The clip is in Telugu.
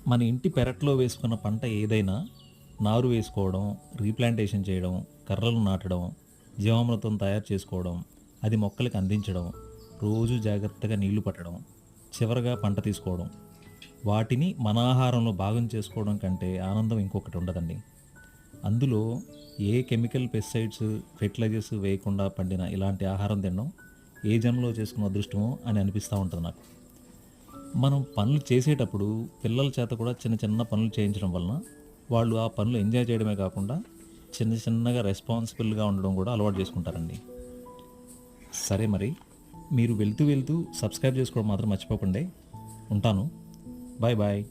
మన ఇంటి పెరట్లో వేసుకున్న పంట ఏదైనా నారు వేసుకోవడం, రీప్లాంటేషన్ చేయడం, కర్రలు నాటడం, జీవామృతం తయారు చేసుకోవడం, అది మొక్కలకి అందించడం, రోజు జాగ్రత్తగా నీళ్లు పట్టడం, చివరగా పంట తీసుకోవడం, వాటిని మన ఆహారంలో భాగం చేసుకోవడం కంటే ఆనందం ఇంకొకటి ఉండదండి. అందులో ఏ కెమికల్ పెస్టిసైడ్స్, ఫెర్టిలైజర్స్ వేయకుండా పండిన ఇలాంటి ఆహారం తినడం ఏ జన్మలో చేసుకున్న అదృష్టమో అని అనిపిస్తూ ఉంటుంది నాకు. మనం పనులు చేసేటప్పుడు పిల్లల చేత కూడా చిన్న చిన్న పనులు చేయించడం వలన వాళ్ళు ఆ పనులు ఎంజాయ్ చేయడమే కాకుండా చిన్న చిన్నగా రెస్పాన్సిబుల్గా ఉండడం కూడా అలవాటు చేసుకుంటారండి. సరే మరి, మీరు వెళ్తూ వెళ్తూ సబ్స్క్రైబ్ చేసుకోవడం మాత్రం మర్చిపోకండి. ఉంటాను. Bye bye.